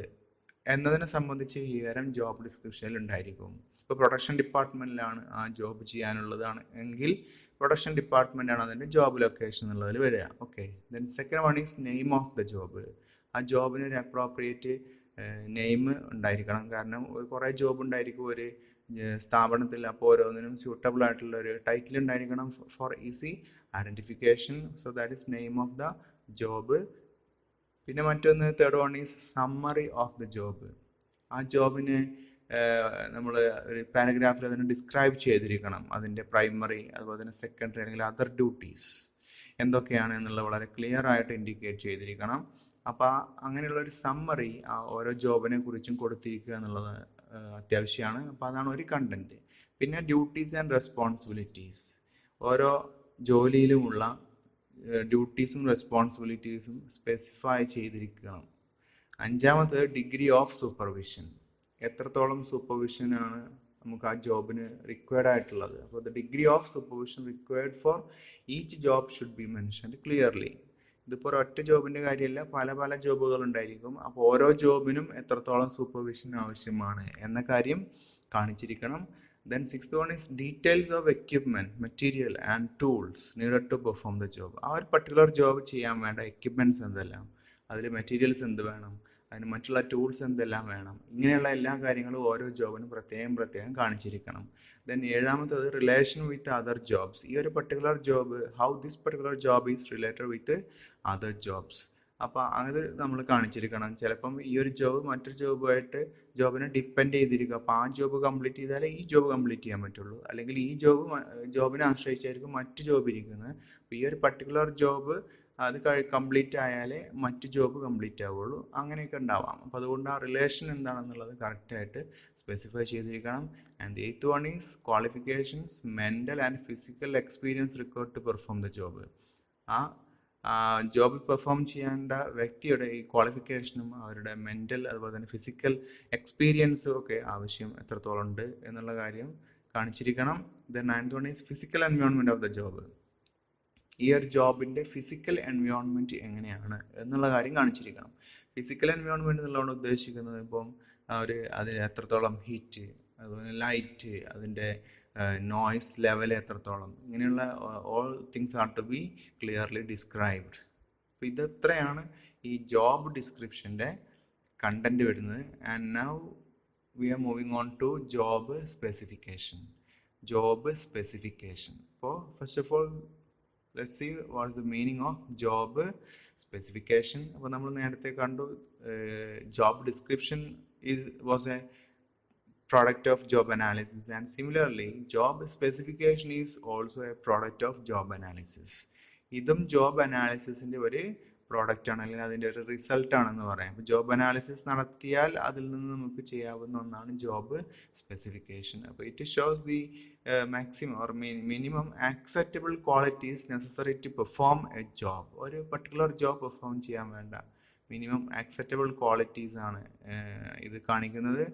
എന്നതിനെ സംബന്ധിച്ച് വിവരം ജോബ് ഡിസ്ക്രിപ്ഷനിൽ ഉണ്ടായിരിക്കും. ഇപ്പോൾ പ്രൊഡക്ഷൻ ഡിപ്പാർട്ട്മെൻറ്റിലാണ് ആ ജോബ് ചെയ്യാനുള്ളതാണ് എങ്കിൽ പ്രൊഡക്ഷൻ ഡിപ്പാർട്ട്മെൻറ്റാണ് അതിൻ്റെ ജോബ് ലൊക്കേഷൻ എന്നുള്ളതിൽ വരിക. Okay, then second one is name of the job. ആ ജോബിന് ഒരു അപ്രോപ്രിയേറ്റ് നെയിം ഉണ്ടായിരിക്കണം. കാരണം കുറേ ജോബ് ഉണ്ടായിരിക്കും ഒരു സ്ഥാപനത്തിൽ. അപ്പോൾ ഓരോന്നിനും സ്യൂട്ടബിൾ ആയിട്ടുള്ള ഒരു ടൈറ്റിൽ ഉണ്ടായിരിക്കണം for easy identification. So that is name of the job. പിന്നെ മറ്റൊന്ന്, third one is summary of the job. ആ ജോബിനെ നമ്മൾ ഒരു പാരഗ്രാഫിൽ അതിനെ ഡിസ്ക്രൈബ് ചെയ്തിരിക്കണം. അതിൻ്റെ പ്രൈമറി അതുപോലെ തന്നെ സെക്കൻഡറി അല്ലെങ്കിൽ അതർ ഡ്യൂട്ടീസ് എന്തൊക്കെയാണ് എന്നുള്ളത് വളരെ ക്ലിയർ ആയിട്ട് ഇൻഡിക്കേറ്റ് ചെയ്തിരിക്കണം. അപ്പോൾ അങ്ങനെയുള്ളൊരു സമ്മറി ആ ഓരോ ജോബിനെ കുറിച്ചും കൊടുത്തിരിക്കുക എന്നുള്ളത് അത്യാവശ്യമാണ്. അപ്പോൾ അതാണ് ഒരു കണ്ടന്റ്. പിന്നെ ഡ്യൂട്ടീസ് ആൻഡ് റെസ്പോൺസിബിലിറ്റീസ്, ഓരോ ജോലിയിലുമുള്ള ഡ്യൂട്ടീസും റെസ്പോൺസിബിലിറ്റീസും സ്പെസിഫൈ ചെയ്തിരിക്കണം. അഞ്ചാമത് ഡിഗ്രി ഓഫ് സൂപ്പർവിഷൻ, എത്രത്തോളം സൂപ്പർവിഷനാണ് നമുക്ക് ആ ജോബിന് റിക്വയർഡ് ആയിട്ടുള്ളത്. അപ്പോൾ the degree of supervision required for each job should be mentioned clearly. ഇതിപ്പോൾ ഒരൊറ്റ ജോബിൻ്റെ കാര്യമല്ല, പല പല ജോബുകൾ ഉണ്ടായിരിക്കും. അപ്പോൾ ഓരോ ജോബിനും എത്രത്തോളം സൂപ്പർവിഷൻ ആവശ്യമാണ് എന്ന കാര്യം കാണിച്ചിരിക്കണം. Then sixth one is details of equipment, material and tools needed to perform the job. ആ ഒരു പർട്ടിക്കുലർ ജോബ് ചെയ്യാൻ വേണ്ട എക്യുപ്മെൻറ്റ്സ് എന്തെല്ലാം, അതിൽ മെറ്റീരിയൽസ് എന്ത് വേണം, അതിന് മറ്റുള്ള ടൂൾസ് എന്തെല്ലാം വേണം, ഇങ്ങനെയുള്ള എല്ലാ കാര്യങ്ങളും ഓരോ ജോബിനും പ്രത്യേകം കാണിച്ചിരിക്കണം. ദെൻ ഏഴാമത്തത് റിലേഷൻ വിത്ത് അതർ ജോബ്സ്, ഈ ഒരു particular job, how this particular job is related with other jobs. അപ്പോൾ അത് നമ്മൾ കാണിച്ചിരിക്കണം. ചിലപ്പം ഈ ഒരു ജോബ് മറ്റൊരു ജോബിനെ ഡിപ്പെൻഡ് ചെയ്തിരിക്കും. അപ്പോൾ ആ ജോബ് കംപ്ലീറ്റ് ചെയ്താലേ ഈ ജോബ് കംപ്ലീറ്റ് ചെയ്യാൻ പറ്റുള്ളൂ, അല്ലെങ്കിൽ ഈ ജോബിനെ ആശ്രയിച്ചായിരിക്കും മറ്റ് ജോബ് ഇരിക്കുന്നത്. അപ്പോൾ ഈ ഒരു പർട്ടിക്കുലർ ജോബ് അത് കംപ്ലീറ്റ് ആയാലേ മറ്റ് ജോബ് കംപ്ലീറ്റ് ആവുള്ളൂ, അങ്ങനെയൊക്കെ ഉണ്ടാവാം. അപ്പോൾ അതുകൊണ്ട് ആ റിലേഷൻ എന്താണെന്നുള്ളത് കറക്റ്റായിട്ട് സ്പെസിഫൈ ചെയ്തിരിക്കണം. And the eighth one is qualifications, mental and physical experience required to perform the job. ആ ജോബ് പെർഫോം ചെയ്യേണ്ട വ്യക്തിയുടെ ഈ ക്വാളിഫിക്കേഷനും അവരുടെ മെൻ്റൽ അതുപോലെ തന്നെ ഫിസിക്കൽ എക്സ്പീരിയൻസും ഒക്കെ ആവശ്യം എത്രത്തോളം ഉണ്ട് എന്നുള്ള കാര്യം കാണിച്ചിരിക്കണം. Then ninth one is physical environment of the job, ഈ ഒരു ജോബിൻ്റെ ഫിസിക്കൽ എൻവയോൺമെൻറ്റ് എങ്ങനെയാണ് എന്നുള്ള കാര്യം കാണിച്ചിരിക്കണം. ഫിസിക്കൽ എൻവയോൺമെൻറ്റ് എന്നുള്ളതാണ് ഉദ്ദേശിക്കുന്നത് ഇപ്പം അതിൽ എത്രത്തോളം ഹീറ്റ്, അതുപോലെ ലൈറ്റ്, അതിൻ്റെ നോയ്സ് ലെവൽ എത്രത്തോളം, ഇങ്ങനെയുള്ള all things are to be clearly described. അപ്പോൾ ഇതെത്രയാണ് ഈ ജോബ് ഡിസ്ക്രിപ്ഷൻ്റെ കണ്ടന്റ് വരുന്നത്. And now we are moving on to job specification. അപ്പോൾ first of all let's see what is the meaning of job specification. അപ്പോൾ നമ്മൾ നേരത്തെ കണ്ടു job description was a product of job analysis, and similarly job specification is also a product of job analysis. ഇതും job അനാലിസിസിൻ്റെ ഒരു product ആണ്, അല്ലെങ്കിൽ അതിൻ്റെ ഒരു റിസൾട്ട് ആണെന്ന് പറയാം. അപ്പോൾ ജോബ് അനാലിസിസ് നടത്തിയാൽ അതിൽ നിന്ന് നമുക്ക് ചെയ്യാവുന്ന ഒന്നാണ് ജോബ് സ്പെസിഫിക്കേഷൻ. അപ്പോൾ it shows the maximum or minimum acceptable qualities necessary to perform a job. ഒരു പർട്ടിക്കുലർ ജോബ് പെർഫോം ചെയ്യാൻ വേണ്ട മിനിമം ആക്സെപ്റ്റബിൾ ക്വാളിറ്റീസ് ആണ് ഇത് കാണിക്കുന്നത്.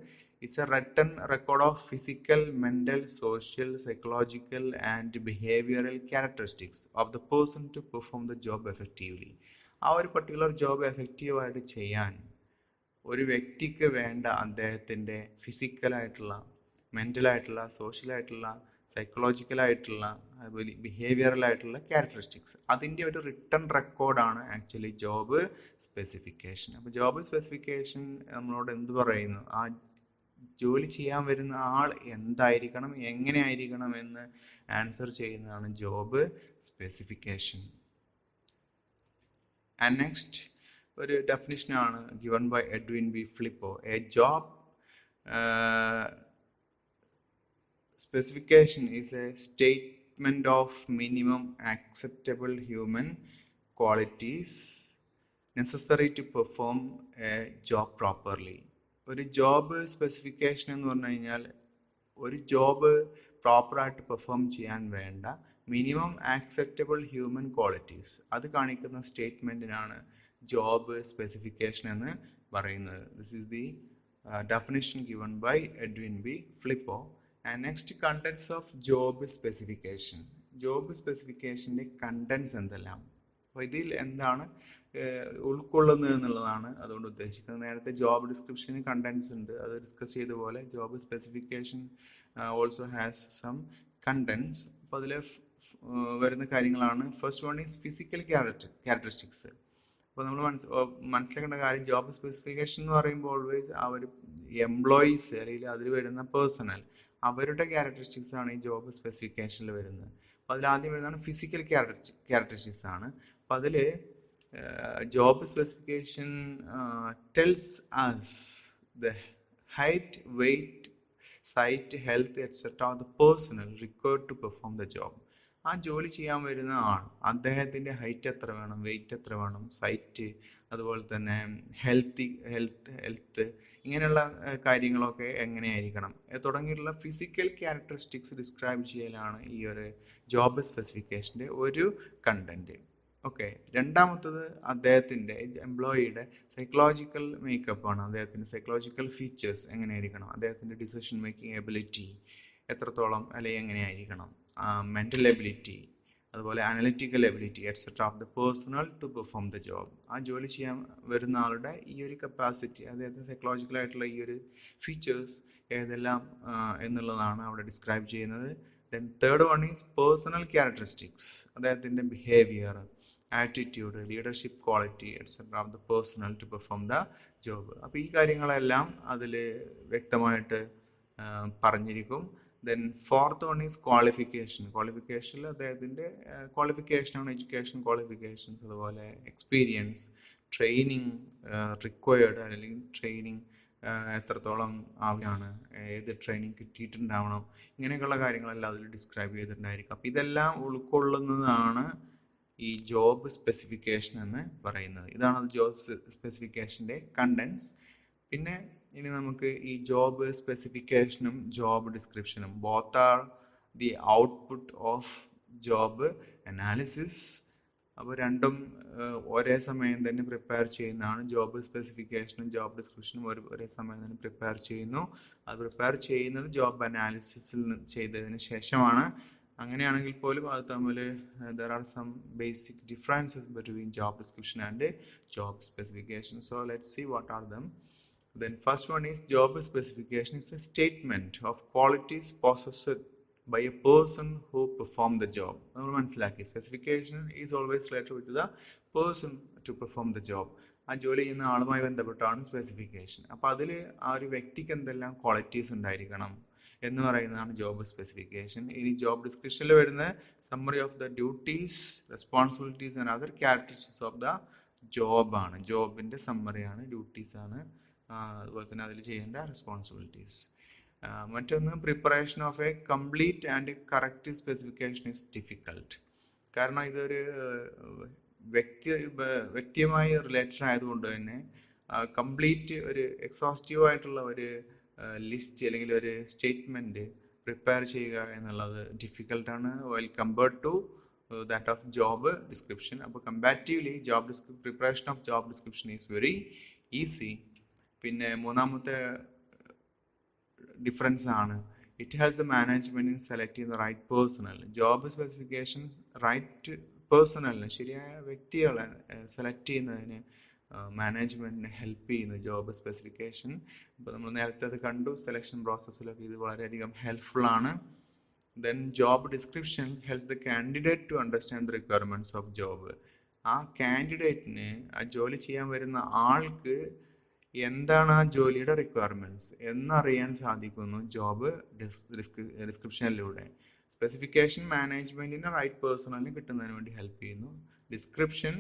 It's a written record of physical, mental, social, psychological and behavioral characteristics of the person to perform the job effectively. ആ ഒരു particular job എഫക്റ്റീവായിട്ട് ചെയ്യാൻ ഒരു വ്യക്തിക്ക് വേണ്ട അദ്ദേഹത്തിൻ്റെ ഫിസിക്കലായിട്ടുള്ള, മെൻ്റലായിട്ടുള്ള, സോഷ്യലായിട്ടുള്ള, സൈക്കോളജിക്കലായിട്ടുള്ള, അതുപോലെ ബിഹേവിയറലായിട്ടുള്ള ക്യാരക്ടറിസ്റ്റിക്സ്, അതിൻ്റെ ഒരു റിട്ടൺ റെക്കോർഡാണ് ആക്ച്വലി ജോബ് സ്പെസിഫിക്കേഷൻ. അപ്പോൾ ജോബ് സ്പെസിഫിക്കേഷൻ നമ്മളോട് എന്ത് പറയുന്നു, ആ ജോലി ചെയ്യാൻ വരുന്ന ആൾ എന്തായിരിക്കണം, എങ്ങനെ ആയിരിക്കണം എന്ന് ആൻസർ ചെയ്യുന്നതാണ് ജോബ് സ്പെസിഫിക്കേഷൻ. ആൻഡ് നെക്സ്റ്റ് ഒരു ഡെഫിനിഷനാണ് given by Edwin B Flippo. A job specification is a statement of minimum acceptable human qualities necessary to perform a job properly. ഒരു ജോബ് സ്പെസിഫിക്കേഷൻ എന്ന് പറഞ്ഞു കഴിഞ്ഞാൽ ഒരു ജോബ് പ്രോപ്പറായിട്ട് പെർഫോം ചെയ്യാൻ വേണ്ട മിനിമം ആക്സെപ്റ്റബിൾ ഹ്യൂമൻ ക്വാളിറ്റീസ് അത് കാണിക്കുന്ന സ്റ്റേറ്റ്മെൻറ്റിനാണ് ജോബ് സ്പെസിഫിക്കേഷൻ എന്ന് പറയുന്നത്. This is the definition given by Edwin B Flippo. And next contents of job specification. Job സ്പെസിഫിക്കേഷൻ്റെ കണ്ടൻസ് എന്തെല്ലാം, അപ്പോൾ ഇതിൽ എന്താണ് ഉൾക്കൊള്ളുന്നത് എന്നുള്ളതാണ് അതുകൊണ്ട് ഉദ്ദേശിക്കുന്നത്. നേരത്തെ ജോബ് ഡിസ്ക്രിപ്ഷന് കണ്ടൻസ് ഉണ്ട്, അത് ഡിസ്കസ് ചെയ്ത പോലെ job specification also has some contents. അപ്പോൾ അതിൽ വരുന്ന കാര്യങ്ങളാണ് first one is physical characteristics. അപ്പോൾ നമ്മൾ മനസ്സിലാക്കേണ്ട കാര്യം, ജോബ് സ്പെസിഫിക്കേഷൻ എന്ന് പറയുമ്പോൾ ഓൾവേസ് അവർ എംപ്ലോയീസ് അല്ലെങ്കിൽ അതിൽ വരുന്ന പേഴ്സണൽ അവരുടെ ക്യാരക്ടറിസ്റ്റിക്സ് ആണ് ഈ ജോബ് സ്പെസിഫിക്കേഷനിൽ വരുന്നത്. അപ്പോൾ അതിലാദ്യം വരുന്നതാണ് ഫിസിക്കൽ ക്യാരക്ടറിസ്റ്റിക്സ് ആണ്. അപ്പോൾ അതിൽ job specification tells us the height, weight, sight, health, etc. are the personnel required to perform the job. ആ ജോലി ചെയ്യാൻ വരുന്ന ആൾ, അദ്ദേഹത്തിൻ്റെ ഹൈറ്റ് എത്ര വേണം, വെയിറ്റ് എത്ര വേണം, സൈറ്റ്, അതുപോലെ തന്നെ ഹെൽത്ത് ഇങ്ങനെയുള്ള കാര്യങ്ങളൊക്കെ എങ്ങനെയായിരിക്കണം തുടങ്ങിയിട്ടുള്ള ഫിസിക്കൽ ക്യാരക്ടറിസ്റ്റിക്സ് ഡിസ്ക്രൈബ് ചെയ്യലാണ് ഈ ഒരു ജോബ് സ്പെസിഫിക്കേഷൻ്റെ ഒരു കണ്ടന്റ്. ഓക്കെ, രണ്ടാമത്തത് അദ്ദേഹത്തിൻ്റെ എംപ്ലോയിയുടെ സൈക്കോളജിക്കൽ മേക്കപ്പാണ്. അദ്ദേഹത്തിൻ്റെ സൈക്കോളജിക്കൽ ഫീച്ചേഴ്സ് എങ്ങനെയായിരിക്കണം, അദ്ദേഹത്തിൻ്റെ ഡിസിഷൻ മേക്കിംഗ് എബിലിറ്റി എത്രത്തോളം അല്ലെങ്കിൽ എങ്ങനെയായിരിക്കണം, മെൻ്റൽ എബിലിറ്റി, അതുപോലെ analytical ability etcetera of the personnel to perform the job. ആ ജോലി ചെയ്യാൻ വരുന്ന ആളുടെ ഈ ഒരു കപ്പാസിറ്റി, അദ്ദേഹത്തിന് സൈക്കോളജിക്കലായിട്ടുള്ള ഈ ഒരു ഫീച്ചേഴ്സ് ഏതെല്ലാം എന്നുള്ളതാണ് അവിടെ ഡിസ്ക്രൈബ് ചെയ്യുന്നത്. Then third one is personnel characteristics, അദ്ദേഹത്തിൻ്റെ behaviour, attitude, leadership quality etcetera of the personnel to perform the job. അപ്പോൾ ഈ കാര്യങ്ങളെല്ലാം അതിൽ വ്യക്തമായിട്ട് പറഞ്ഞിരിക്കും. Then fourth one is qualification. ക്വാളിഫിക്കേഷനിൽ അദ്ദേഹത്തിൻ്റെ ക്വാളിഫിക്കേഷനാണ് എഡ്യൂക്കേഷൻ ക്വാളിഫിക്കേഷൻസ്, അതുപോലെ എക്സ്പീരിയൻസ്, ട്രെയിനിങ് റിക്വയർഡ് അല്ലെങ്കിൽ ട്രെയിനിങ് എത്രത്തോളം ആവശ്യമാണ്, ഏത് ട്രെയിനിങ് കിട്ടിയിട്ടുണ്ടാവണം, ഇങ്ങനെയൊക്കെയുള്ള കാര്യങ്ങളെല്ലാം അതിൽ ഡിസ്ക്രൈബ് ചെയ്തിട്ടുണ്ടായിരിക്കും. അപ്പോൾ ഇതെല്ലാം ഉൾക്കൊള്ളുന്നതാണ് ഈ ജോബ് സ്പെസിഫിക്കേഷൻ എന്ന് പറയുന്നത്. ഇതാണ് ജോബ് സ്പെസിഫിക്കേഷൻ്റെ കണ്ടൻസ്. പിന്നെ ഇനി നമുക്ക് ഈ ജോബ് സ്പെസിഫിക്കേഷനും ജോബ് ഡിസ്ക്രിപ്ഷനും both are the output of job analysis. അപ്പോൾ രണ്ടും ഒരേ സമയം തന്നെ പ്രിപ്പയർ ചെയ്യുന്നതാണ്. ജോബ് സ്പെസിഫിക്കേഷനും ജോബ് ഡിസ്ക്രിപ്ഷനും ഒരേ സമയം തന്നെ പ്രിപ്പയർ ചെയ്യുന്നു. അത് പ്രിപ്പയർ ചെയ്യുന്നത് ജോബ് അനാലിസിസിൽ ചെയ്തതിന് ശേഷമാണ്. അങ്ങനെയാണെങ്കിൽ പോലും അത് തമ്മിൽ there are some basic differences between job description and job specification. So let's see what are them. Then first one is job specification is a statement of qualities possessed by a person who perform the job. നമ്മൾ മനസ്സിലാക്കി, specification is always related with the person to perform the job. ആ ജോലി ചെയ്യുന്ന ആളുമായി ബന്ധപ്പെട്ടാണ് specification. അപ്പോൾ അതിൽ ആ ഒരു വ്യക്തിക്ക് എന്തെല്ലാം ക്വാളിറ്റീസ് ഉണ്ടായിരിക്കണം എന്ന് പറയുന്നതാണ് ജോബ് സ്പെസിഫിക്കേഷൻ. ഇനി ജോബ് ഡിസ്ക്രിപ്ഷനിൽ വരുന്ന summary of the duties, responsibilities and other characteristics of the ജോബാണ്. ജോബിൻ്റെ സമ്മറിയാണ്, ഡ്യൂട്ടീസാണ്, അതുപോലെ തന്നെ അതിൽ ചെയ്യേണ്ട റെസ്പോൺസിബിലിറ്റീസ്. മറ്റൊന്ന് preparation of a complete and correct specification is difficult. കാരണം ഇതൊരു വ്യക്തിയുമായി റിലേറ്റഡ് ആയതുകൊണ്ട് തന്നെ കംപ്ലീറ്റ് ഒരു എക്സോസ്റ്റീവ് ആയിട്ടുള്ള ഒരു ലിസ്റ്റ് അല്ലെങ്കിൽ ഒരു സ്റ്റേറ്റ്മെൻറ്റ് പ്രിപ്പയർ ചെയ്യുക എന്നുള്ളത് ഡിഫിക്കൽട്ടാണ് well compared to that of job description. അപ്പോൾ comparatively preparation of job description is very easy. പിന്നെ മൂന്നാമത്തെ ഡിഫറൻസ് ആണ് it has the management in selecting the right personnel. Job specification right പേഴ്സണലിന്, ശരിയായ വ്യക്തികളെ സെലക്ട് ചെയ്യുന്നതിന് മാനേജ്മെൻറ്റിനെ ഹെൽപ്പ് ചെയ്യുന്നു ജോബ് സ്പെസിഫിക്കേഷൻ. ഇപ്പോൾ നമ്മൾ നേരത്തെ അത് കണ്ടു, സെലക്ഷൻ പ്രോസസ്സിലൊക്കെ ഇത് വളരെയധികം ഹെൽപ്ഫുള്ളാണ്. Then job description helps the candidate to understand the requirements of job. ആ കാൻഡിഡേറ്റിന്, ആ ജോലി ചെയ്യാൻ വരുന്ന ആൾക്ക് എന്താണ് ആ ജോലിയുടെ റിക്വയർമെൻറ്റ്സ് എന്നറിയാൻ സാധിക്കുന്നു ജോബ് ഡിസ്ക്രിപ്ഷനിലൂടെ. സ്പെസിഫിക്കേഷൻ മാനേജ്മെൻറ്റിന് റൈറ്റ് പേഴ്സണലിന് കിട്ടുന്നതിന് വേണ്ടി ഹെൽപ്പ് ചെയ്യുന്നു. ഡിസ്ക്രിപ്ഷൻ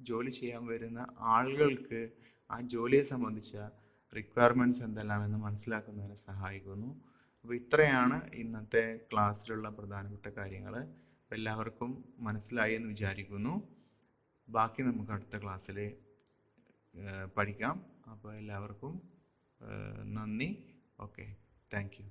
ജോലി ചെയ്യാൻ വരുന്ന ആളുകൾക്ക് ആ ജോലിയെ സംബന്ധിച്ച റിക്വയർമെൻറ്റ്സ് എന്തെല്ലാമെന്ന് മനസ്സിലാക്കുന്നതിന് സഹായിക്കുന്നു. അപ്പോൾ ഇത്രയാണ് ഇന്നത്തെ ക്ലാസ്സിലുള്ള പ്രധാനപ്പെട്ട കാര്യങ്ങൾ. എല്ലാവർക്കും മനസ്സിലായി എന്ന് വിചാരിക്കുന്നു. ബാക്കി നമുക്ക് അടുത്ത ക്ലാസ്സിൽ പഠിക്കാം. അപ്പോൾ എല്ലാവർക്കും നന്ദി. Okay, thank you.